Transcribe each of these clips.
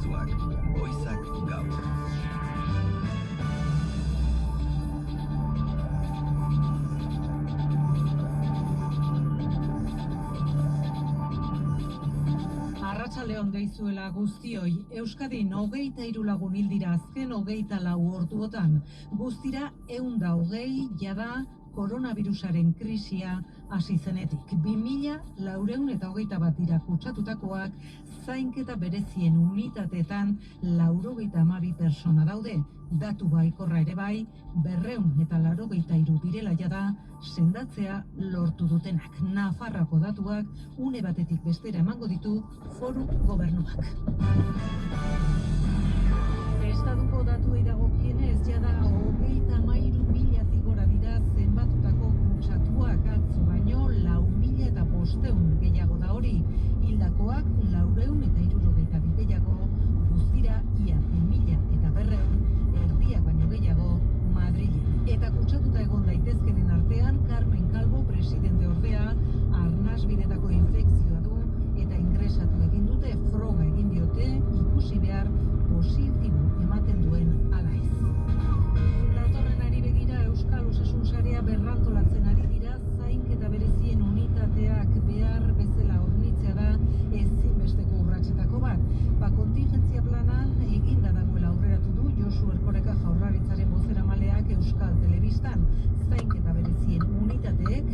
mezuak, goizak gaur. Arratsaldeon deizuela guztioi, Euskadin 23 lagun hil dira azken 24 orduotan. Guztira 120 jada koronavirusaren krisia hasi zenetik. 2421 dira kutsatutakoak, zainketa berezien unitateetan 92 persona daude. Datu baikorra ere bai, 283 direla jada sendatzea lortu dutenak. Nafarroako datuak une batetik bestera emango ditu Foru Gobernuak. Estatuko datuei dagokienez jada 33.000 gora dira zenbatutako kutsatuak, atzo baino 4.500 gehiago da hori. Hildakoak 462 gehiago, guztira ia 2.200, erdiak baino gehiago Madrilen. Eta kutsatuta egon daitezkenen artean Carmen Calvo presidente ordea arnasbidetako infekzioa du eta ingresatu egin dute, froga egin diote, ikusi behar positibo ematen duen ala ez. Datorrenari begira Euskal Osasun Sarea berrantolatzen ari dira, zainketa berezien unitateak behar bezala hornitzea da ezinbesteko urratsetako bat. Kontingentzia plana eginda dagoela aurreratu du Josu Erkoreka Jaurlaritzaren bozeramaleak Euskal Telebistan. Zainketa berezien unitateek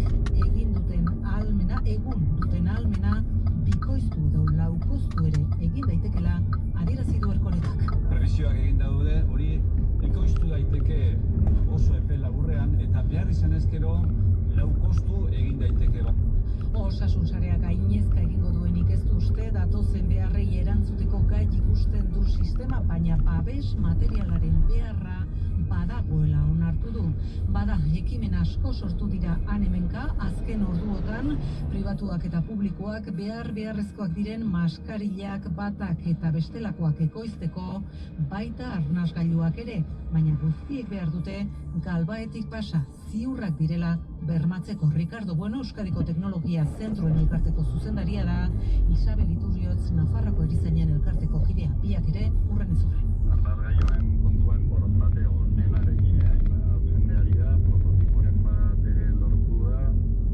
egun duten ahalmena bikoiztu edo laukoztu ere egin daitekela adierazi du Erkorekak. Prebisioak egin daude, hori ekoiztu daiteke oso epe laburrean eta behar izan ezkero laukoztu egin daiteke bat. Osasun sareak gainezka egingo duenik ez du uste, datozen beharrei erantzuteko gai ikusten du sistema, baina babes materialaren beharra badagoela onartu du. Bada, ekimen asko sortu dira han-hemenka, azken orduotan, pribatuak eta publikoak beharrezkoak diren maskarillak, batak eta bestelakoak ekoizteko, baita arnasgailuak ere, baina guztiek behar dute galbaetik pasa, ziurrak direla bermatzeko. Ricardo Bueno, Euskadiko Teknologia Zentroen elkarteko zuzendaria da, Isabel Iturriotz, Nafarroako erizainen elkarteko kidea, biak ere urren ez urren. Arnasgailuen kontuan borondate onenarekin jendeari da, prototiporen bat ere lortu da,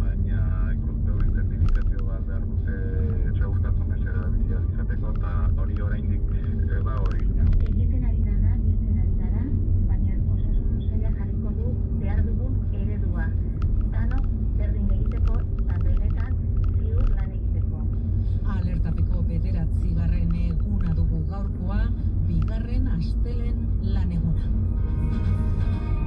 baina produktuaren zertifikazio bat behar dute segurtasun mesera izateko, eta hori oraindik ez da hori. Egiten ari gara, baina osasun saila jarriko du behar dugun eredua. Danok berdin egiteko eta benetan ziur lan egiteko. Alertapeko 9. eguna dugu gaurkoa, 2. astelen lan eguna.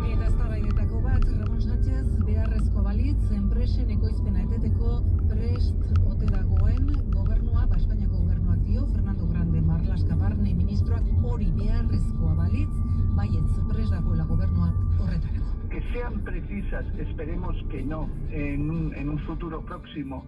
Eta eztabaidetako bat, Ramon Sánchez beharrezko balitz, enpresen ekoizpena eteteko prest ote dagoen gobernua, Espainiako gobernuak dio, Fernando Grande Marlaska barne ministroak hori beharrezkoa balitz, baietz prest dagoela gobernua horretarako. Que sean precisas, esperemos que no, en un futuro próximo,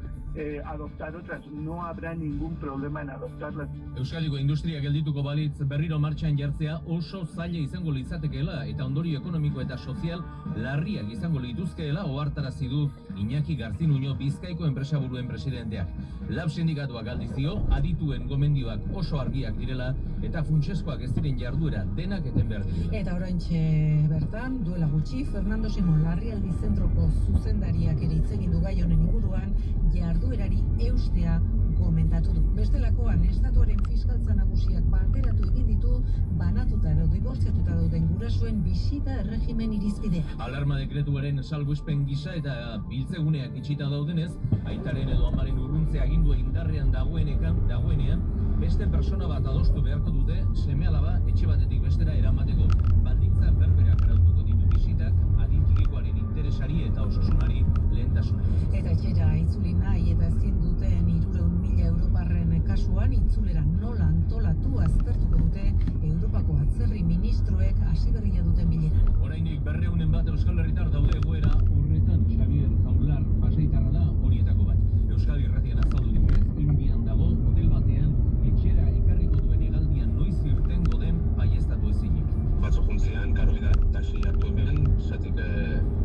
adoptar otras, no habrá ningún problema en adoptarlas. Euskadiko industria geldituko balitz berriro martxan jartzea oso zaila izango litzatekeela eta ondorio ekonomiko eta sozial larriak izango lituzkeela ohartarazi du Iñaki Garzinuño Bizkaiko enpresaburuen presidenteak. Lab sindikatuak aldizio, adituen gomendioak oso argiak direla eta funtsezkoak ez diren jarduera denak eten behar direla. Eta oraintxe bertan, duela gutxi, Fernando Simon Larrialdi Zentroko zuzendariak ere hitz egin du gai honen inguruan, jarduerari eustea komentatu du. Bestelakoan, estatuaren fiskaltza nagusiak bateratu egin ditu, banatuta edo dibortziatuta dauden gurasoen bisita erregimen irizpidea. Alarma dekretuaren salbuespen gisa eta biltzeguneak itxita daudenez, aitaren edo amaren urruntze agindua indarrean dagoenean, beste persona bat adostu beharko dute seme-alaba etxe batetik bestera eramateko. Baldintza berberak arautuko ditu bisitak, adin txikikoaren interesari eta osasunari lehentasuna. Eta etxera itzuli nahi eta ezin duten 300.000 europarren kasuan itzulera nola antolatu aztertuko dute Europako atzerri ministroek hasi berria duten bileran. Oraindik 200 Euskal Herritar daude egoera horretan. Xabier Jaular pasaitarra da horietako bat. Euskadi Irratian azaldu digunez, Indian dago hotel batean etxera ekarriko duen hegaldian noiz irtengo den baieztatu ezinik. Batzu juntzean, karboida taxi hartu hemen, zatik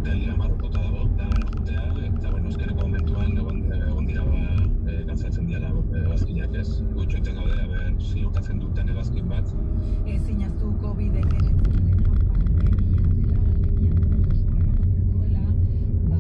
delia marrokota dago, da gara jutea, eta bueno, eskereko momentuan egon dira gantzatzen diala bazkinak. Oraindik ez, gutxoiten gaude, ziurtatzen duten hegazkin bat. Ezin ahaztu COVID-19 pandemia dela, alegia mundu osoa harrapatzen duela,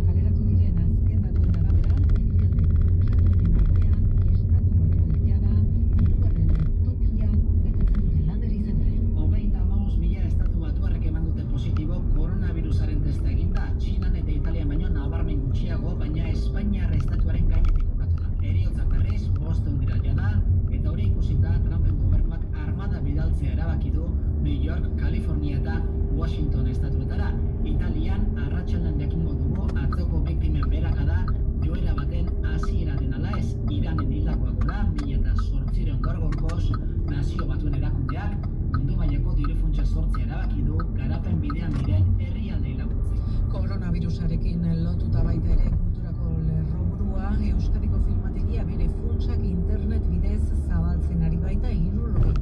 kaleratu diren azken datuen arabera, herrialde kutsatuenen artean estatu batuek jada hirugarren tokia betetzen dute. Lander Izagirre. 35.000 estatu batuarrek eman dute positibo koronavirusaren testa eginda. Txinan eta Italian baino nabarmen gutxiago, baina Espainiar estatuaren gainetik kokatu da. Heriotzak berriz 500 dira jada, eta hori ikusita Trumpen gobernuak armada bidaltzea erabaki du New York, California eta Washington estatuetara. Italian arratsaldean jakingo dugu atzoko biktimen beherakada joera baten hasiera den ala ez. Iranen hildakoak gora 1800 gaur-gaurkoz Nazio Batuen erakundeak mundu mailako diru-funtsa sortzea erabaki du garapen bidean diren herrialdei laguntzeko. Koronavirusarekin lotuta baita ere kulturako lerroburua, Euskadiko filmategia bere funtsak internet bidez zabaltzen ari baita 71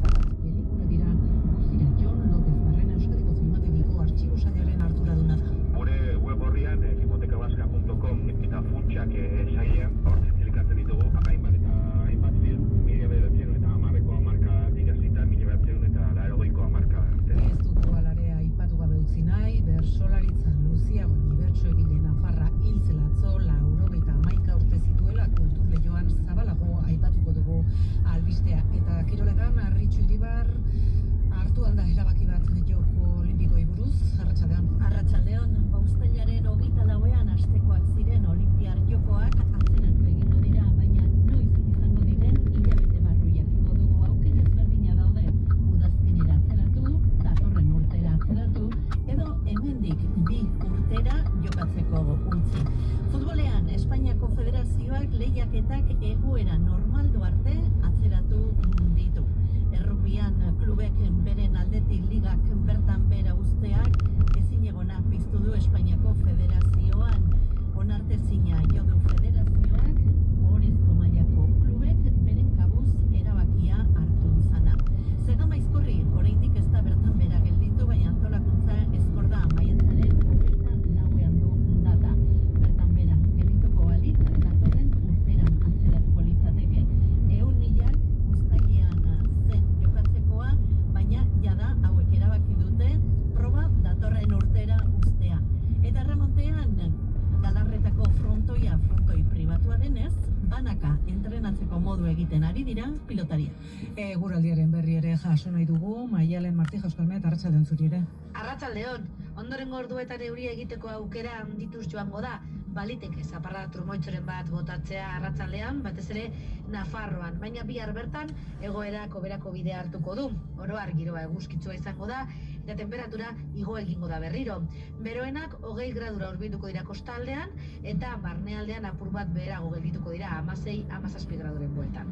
pelikula dira. Guztira, Jon López Barrena Euskadiko filmategiko artxibo sailaren arduraduna da. Gure web orrian, filmotekabaska.com eta funtsak sailean, hor zilikatzen ditugu, hainbat film, 1910ko hamarkatik hasita, 1980ko hamarka. Ez dugu alare aipatu gabe utzi nahi, bertsolaritza Luzia Goñibertso egile nafarra hil zela atzo, 91 urte zituela kultur lehioan zabalago aipatuko dugu albistea. Eta kiroletan Arritxu Iribar hartu alda erabaki bat joko olimpikoei buruz, arratsaldean. Arratsaldean, uztailaren 24ean hastekoak ziren olinpiar jokoak atzeratu egingo dira, baina noiz izango diren hilabete barru jakingo dugu. Aukera ezberdina daude, udazkenera atzeratu, datorren urtera atzeratu, edo hemendik 2 urtera jokatzeko utzi. Futbolean, Espainiako Federazioak lehiaketak egoera normaldu arte atzeratu ditu. Errugbian klubek beren aldetik ligak bertan bera uzteak ezinegona piztu du Espainiako Federazioan. Onartezina jo du federazioak ohorezko mailako klubek beren kabuz erabakia hartu izana. Zegama Izkorri oraindik ez da bertan bera gelditu, baina antolakuntza ezkorda maiatzaren 24ean du data. Bertan bera geldituko balitz datorren urteran atzeratuko litzateke. 100.000 uztailean zen jokatzekoa, baina jada hauek erabaki dute proba datorren urtera uztea. Eta remontean Galarretako frontoi pribatua denez, banaka entrenatzeko modu egiten ari dira pilotaria. Eguraldiaren berri ere jaso nahi dugu, Maialen Martí Jauskalmet, arratsaldeon zuri ere. Arratsaldeon, ondorengo orduetan euria egiteko aukera handituz joango da. Baliteke zaparra trumoitzoren bat botatzea arratsaldean, batez ere Nafarroan, baina bihar bertan egoerak hoberako bidea hartuko du. Oro har giroa eguzkitsua izango da eta temperatura igo egingo da berriro. Beroenak 20 gradura hurbilduko dira kostaldean eta barnealdean apur bat beherago geldituko dira 16-17 graduren bueltan.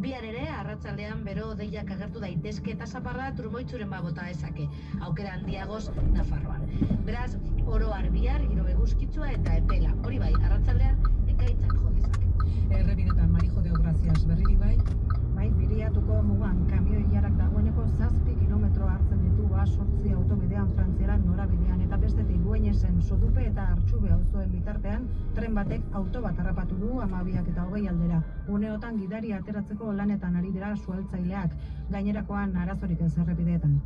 Bihar ere arratsaldean bero deiak agertu daitezke eta zaparra trumoitzuren bat bota dezake, aukera handiagoz Nafarroan. Beraz, oro har bihar giro eguzkitsua eta epela. Hori bai, arratsaldean ekaitzak jo dezake. Errepidetan Marijo de Ograzias berriri bai? Bai, Biriatuko mugan kamioi jarak dagoeneko 7 kilometro hartzen ditu 8 autobidean Frantziara norabidean, eta bestetik Bueñesen, Sodupe eta Artxube auzoen bitartean tren batek auto bat harrapatu du 12:20 aldera. Uneotan gidari ateratzeko lanetan ari dira suhaltzaileak, gainerakoan arazorik ez errepideetan.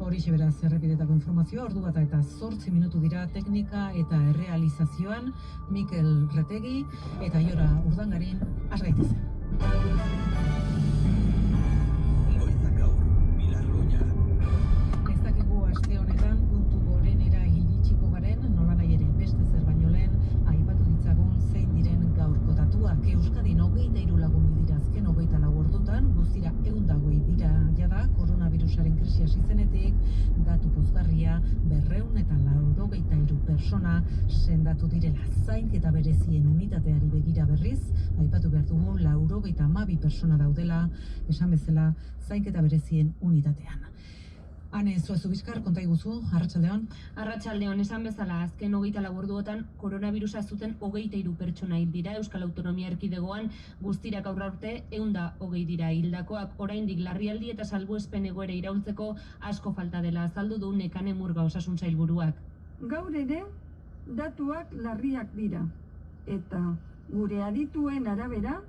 Horixe beraz errepidetako informazioa, ordu bata eta 8 minutu dira teknika eta errealizazioan Mikel Retegi eta Iora Urdangarin, has gaitezen. Goiza gaur, Pilar Goya. Ez dakigu aste honetan puntu gorenera iritsiko garen, nolanahi ere beste zer baino lehen aipatu ditzagun zein diren gaurko datuak. Euskadin 23 lagun dira azken 24 ordutan, guztira 120 dira jada koronavirusaren krisia hasi zenetik, datu pozgarria 293 pertsona sendatu direla. Zainketa berezien unitateari begira berriz, aipatu behar dugu 92 pertsona daudela, esan bezala zainketa berezien unitatean. Ane, Zuazu Bizkar, konta iguzu, arratsaldeon. Arratsaldeon, esan bezala, azken 24 orduotan koronavirusa zuten 23 pertsona hil dira Euskal Autonomia Erkidegoan, guztira gaur arte 120 dira hildakoak. Oraindik larrialdi eta salbuespen egoera iraultzeko asko falta dela azaldu du Nekane Murga osasun sailburuak. Gaur ere, datuak larriak dira, eta gure adituen arabera,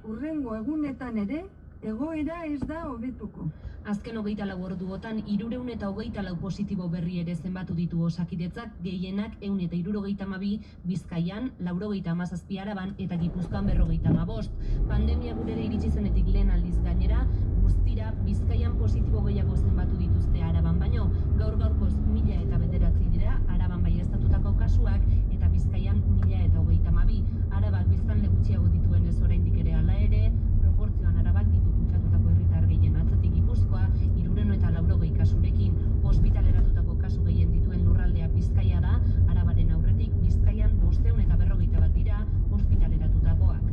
hurrengo egunetan ere egoera ez da hobetuko. Azken 24 orduotan 324 positibo berri ere zenbatu ditu Osakidetzak, gehienak 172 Bizkaian, 97 Araban eta Gipuzkoan 55. Pandemia gurera iritsi zenetik lehen aldiz gainera, guztira Bizkaian positibo gehiago zenbatu dituzte Araban baino, gaur-gaurkoz 1009 dira Araban baieztatutako kasuak eta Bizkaian 1032. Arabak biztanle gutxiago dituenez oraindik ere hala ere, proportzioan Arabak ditu kutsatutako herritar gehien atzetik Gipuzkoa 380 kasurekin, ospitaleratutako kasu gehien dituen lurraldea Bizkaia da, Arabaren aurretik Bizkaian 541 dira ospitaleratutakoak.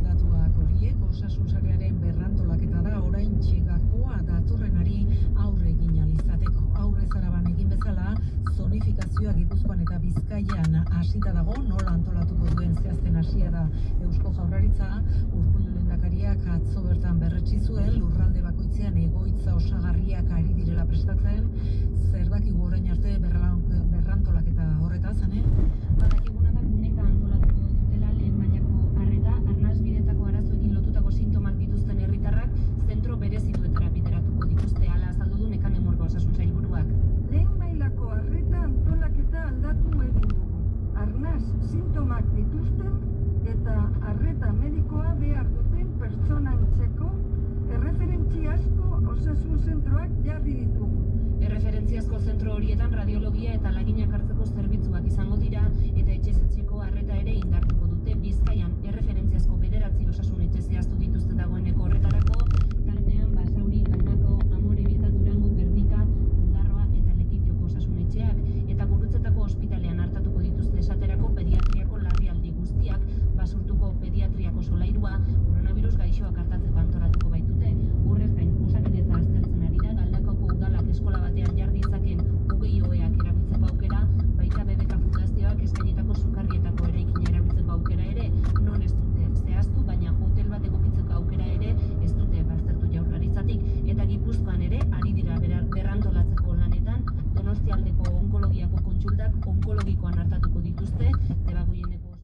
Datuak horiek osasun sarearen berrantolaketa da orain txegakoa datorrenari aurre egin ahal izateko. Aurrez Araban egin bezala, zonifikazioa Gipuzkoan eta Bizkaian hasita dago, nola antolatuko duen zehazten hasia da Eusko Jaurlaritza. Urkullu lehendakariak atzo bertan berretsi zuen lurralde bakoitzean egoitza osagarriak ari direla prestatzen. Zer dakigu orain arte berrantolaketa horretaz, ane? Badakiguna da guneka antolatuko dutela lehen mailako arreta, arnasbidetako arazoekin lotutako sintomak dituzten herritarrak zentro bereziduetara bideratuko dituzte, hala azaldu du Nekane Murga Osasun Sailburuak. Lehen mailako arreta antolaketa aldatu egin dugu. Arnas sintomak dituzten eta arreta medikoa behar duten pertsonantzeko erreferentziazko osasun zentroak jarri ditugu. Erreferentziazko zentro horietan radiologia eta laginak hartzeko zerbitzuak izango dira eta etxez etxeko arreta ere indartuko